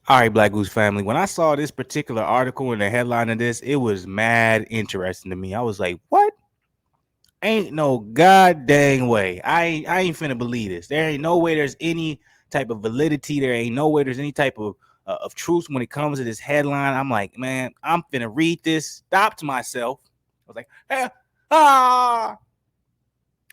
All right, Black Goose family. When I saw this particular article and the headline of this, it was mad interesting to me. I was like, "What? Ain't no god dang way. I ain't finna believe this. There ain't no way there's any type of validity. There ain't no way there's any type of truth when it comes to this headline." I'm like, man, I'm finna read this. Stopped myself. I was like, ah.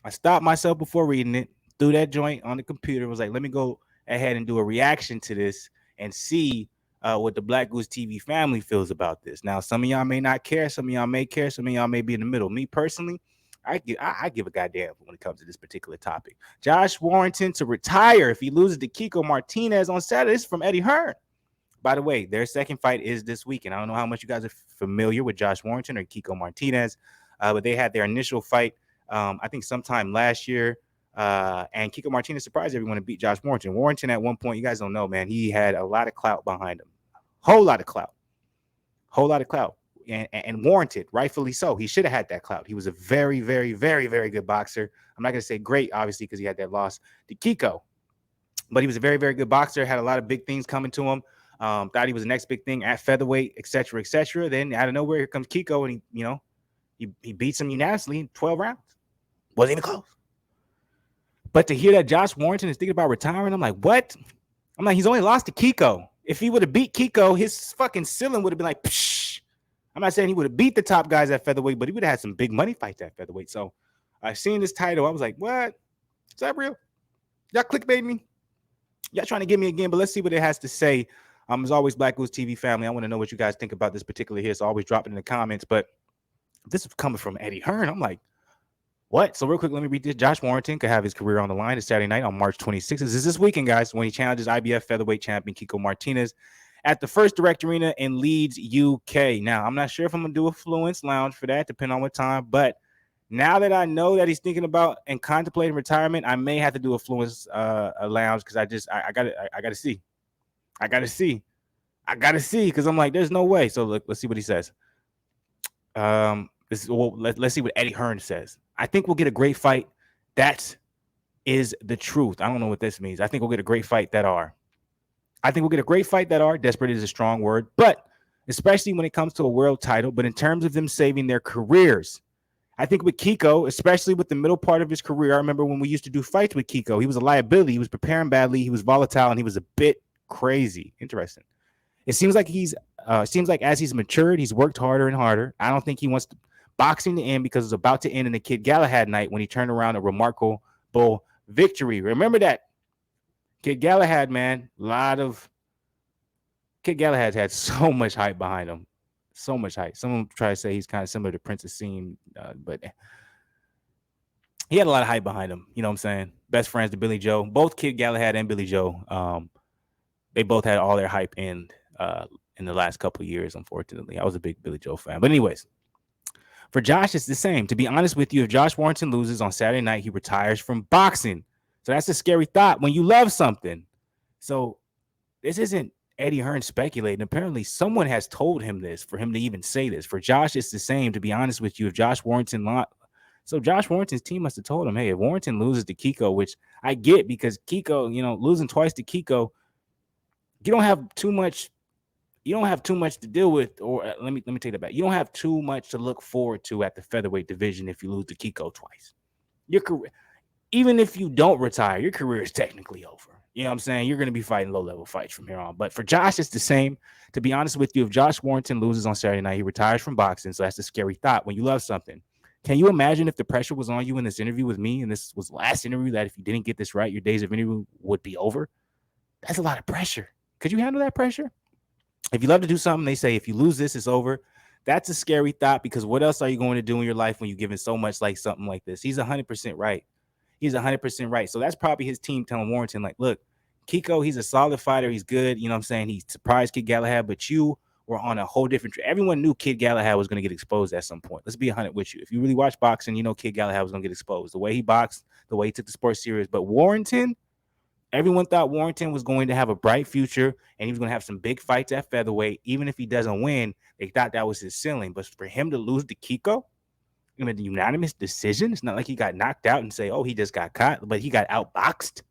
I stopped myself before reading it. Threw that joint on the computer. Was like, let me go ahead and do a reaction to this and see what the Black Goose TV family feels about this. Now, some of y'all may not care. Some of y'all may care. Some of y'all may be in the middle. Me personally, I give a goddamn when it comes to this particular topic. Josh Warrington to retire if he loses to Kiko Martinez on Saturday. This is from Eddie Hearn. By the way, their second fight is this weekend. I don't know how much you guys are familiar with Josh Warrington or Kiko Martinez, but they had their initial fight, I think, sometime last year. And Kiko Martinez surprised everyone and beat Josh Warrington. Warrington, at one point, you guys don't know, man, he had a lot of clout behind him. Whole lot of clout. Whole lot of clout. And warranted, rightfully so. He should have had that clout. He was a very, very, very, very good boxer. I'm not going to say great, obviously, because he had that loss to Kiko. But he was a very, very good boxer, had a lot of big things coming to him. Thought he was the next big thing at featherweight, et cetera, et cetera. Then out of nowhere, here comes Kiko, and he beats him unanimously in 12 rounds. Wasn't even close. But to hear that Josh Warrington is thinking about retiring, I'm like, what? I'm like, he's only lost to Kiko. If he would have beat Kiko, his fucking ceiling would have been like, psh. I'm not saying he would have beat the top guys at featherweight, but he would have had some big money fights at featherweight. So I seen this title. I was like, what? Is that real? Y'all clickbait me? Y'all trying to get me again, but let's see what it has to say. As always, Black Goose TV family, I want to know what you guys think about this particular here. So always drop it in the comments. But this is coming from Eddie Hearn. I'm like, what? So real quick, let me read this. Josh Warrington could have his career on the line this Saturday night on March 26th. This is this weekend, guys, when he challenges IBF featherweight champion Kiko Martinez at the First Direct Arena in Leeds, UK. Now, I'm not sure if I'm going to do a Fluence Lounge for that, depending on what time. But now that I know that he's thinking about and contemplating retirement, I may have to do a Fluence Lounge because I got to see. I got to see because I'm like, there's no way. So look, let's see what he says. Let's see what Eddie Hearn says. I think we'll get a great fight. That is the truth. I don't know what this means. I think we'll get a great fight that are. Desperate is a strong word, but especially when it comes to a world title. But in terms of them saving their careers, I think with Kiko, especially with the middle part of his career, I remember when we used to do fights with Kiko, he was a liability. He was preparing badly. He was volatile, and he was a bit crazy. Interesting. It seems like as he's matured, he's worked harder and harder. I don't think he wants boxing to end because it's about to end in the Kid Galahad night when he turned around a remarkable victory. Remember that. Kid Galahad, man, Kid Galahad had so much hype behind him. So much hype. Someone try to say he's kind of similar to Prince Scene, but he had a lot of hype behind him. You know what I'm saying? Best friends to Billy Joe. Both Kid Galahad and Billy Joe, they both had all their hype in the last couple of years, unfortunately. I was a big Billy Joe fan. But anyways, for Josh, it's the same. To be honest with you, if Josh Warrington loses on Saturday night, he retires from boxing. So that's a scary thought when you love something. So this isn't Eddie Hearn speculating. Apparently, someone has told him this for him to even say this. For Josh, it's the same. To be honest with you, if Josh Warrington so Josh Warrington's team must have told him, hey, if Warrington loses to Kiko, which I get because Kiko, losing twice to Kiko, you don't have too much to deal with, or let me take that back. You don't have too much to look forward to at the featherweight division if you lose to Kiko twice. Your career, even if you don't retire, your career is technically over. You know what I'm saying? You're going to be fighting low-level fights from here on. But for Josh, it's the same. To be honest with you, if Josh Warrington loses on Saturday night, he retires from boxing. So that's a scary thought when you love something. Can you imagine if the pressure was on you in this interview with me, and this was the last interview, that if you didn't get this right, your days of interview would be over? That's a lot of pressure. Could you handle that pressure? If you love to do something, they say, if you lose this, it's over. That's a scary thought because what else are you going to do in your life when you're giving so much like something like this? He's 100% right. He's 100% right. So that's probably his team telling Warrington, like, look, Kiko, he's a solid fighter. He's good. You know what I'm saying? He surprised Kid Galahad, but you were on a whole different everyone knew Kid Galahad was going to get exposed at some point. Let's be 100 with you. If you really watch boxing, you know Kid Galahad was going to get exposed. The way he boxed, the way he took the sport serious. But Warrington, everyone thought Warrington was going to have a bright future and he was going to have some big fights at featherweight. Even if he doesn't win, they thought that was his ceiling. But for him to lose to Kiko, the unanimous decision, it's not like he got knocked out and say, oh, he just got caught, but he got outboxed.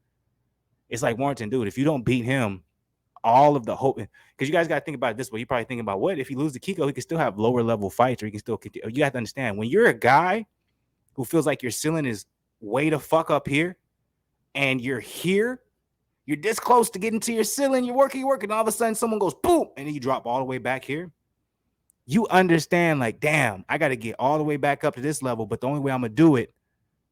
It's like, Warrington, dude, if you don't beat him, all of the hope, because you guys got to think about it this way. You're probably thinking about, what if he loses to Kiko? He can still have lower level fights, or he can still continue. You have to understand, when you're a guy who feels like your ceiling is way the fuck up here, and you're here, you're this close to getting to your ceiling, you're working, and all of a sudden someone goes boom, and then you drop all the way back here. You understand, like, damn, I got to get all the way back up to this level, but the only way I'm gonna do it,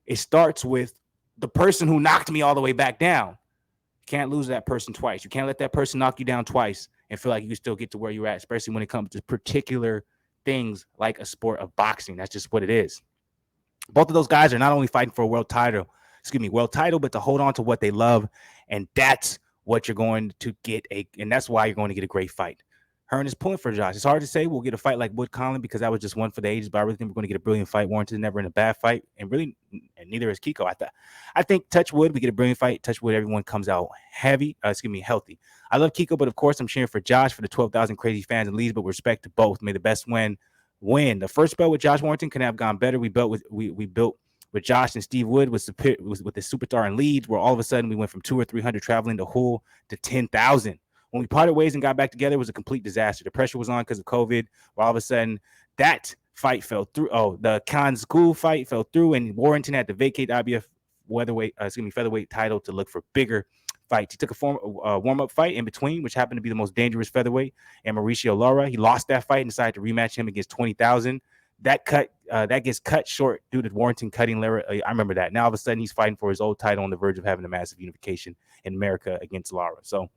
it starts with the person who knocked me all the way back down. You can't lose that person twice. You can't let that person knock you down twice and feel like you can still get to where you're at, especially when it comes to particular things like a sport of boxing. That's just what it is. Both of those guys are not only fighting for a world title, but to hold on to what they love. And that's what you're going to get, and that's why you're going to get a great fight. Hearn is pulling for Josh. It's hard to say we'll get a fight like Wood Conlon, because that was just one for the ages, but I really think we're going to get a brilliant fight. Warrington's never in a bad fight, and neither is Kiko. I think touch wood, we get a brilliant fight. Touch wood, everyone comes out healthy. I love Kiko, but of course I'm cheering for Josh, for the 12,000 crazy fans and leads, but respect to both. May the best win. The first belt with Josh Warrington couldn't have gone better. We built with Josh and Steve Wood with the superstar in Leeds, where all of a sudden we went from 200 or 300 traveling to Hull to 10,000. When we parted ways and got back together, it was a complete disaster. The pressure was on because of COVID. Where all of a sudden, that fight fell through. The Khan School fight fell through, and Warrington had to vacate the IBF featherweight title to look for bigger fights. He took a warm-up fight in between, which happened to be the most dangerous featherweight, and Mauricio Lara. He lost that fight and decided to rematch him against 20,000. That gets cut short due to Warrington cutting Lara. I remember that. Now all of a sudden he's fighting for his old title on the verge of having a massive unification in America against Lara. So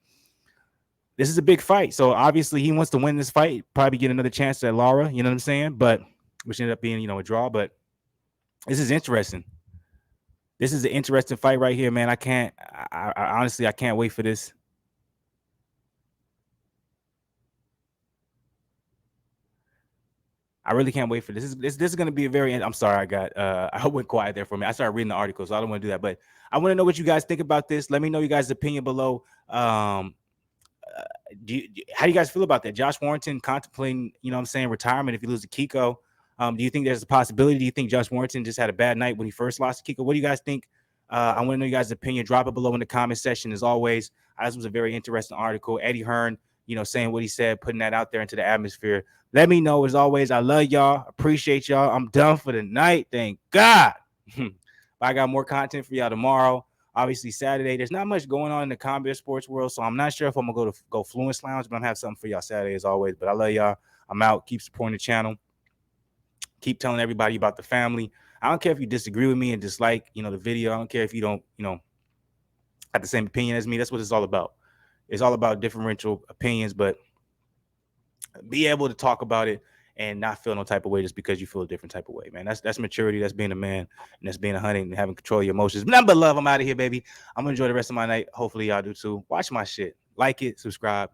this is a big fight. So obviously he wants to win this fight, probably get another chance at Lara, you know what I'm saying? But which ended up being, a draw. But this is interesting. This is an interesting fight right here, man. I honestly can't wait for this. I really can't wait for this. This is going to be a very, I'm sorry, I went quiet there for me. I started reading the article, so I don't want to do that. But I want to know what you guys think about this. Let me know you guys' opinion below. How do you guys feel about that? Josh Warrington contemplating, retirement if he loses to Kiko. Do you think there's a possibility? Do you think Josh Warrington just had a bad night when he first lost to Kiko? What do you guys think? I want to know you guys' opinion. Drop it below in the comment section. As always, this was a very interesting article. Eddie Hearn, saying what he said, putting that out there into the atmosphere. Let me know. As always, I love y'all. Appreciate y'all. I'm done for the night. Thank God. I got more content for y'all tomorrow. Obviously, Saturday, there's not much going on in the combat sports world, so I'm not sure if I'm going to go Fluence Lounge, but I'm going to have something for y'all Saturday as always. But I love y'all. I'm out. Keep supporting the channel. Keep telling everybody about the family. I don't care if you disagree with me and dislike, the video. I don't care if you don't, have the same opinion as me. That's what it's all about. It's all about differential opinions, but be able to talk about it and not feel no type of way just because you feel a different type of way, man. That's maturity. That's being a man, and that's being a hunting and having control of your emotions. Nothing but love. I'm out of here, baby. I'm gonna enjoy the rest of my night. Hopefully y'all do too. Watch my shit. Like it, subscribe.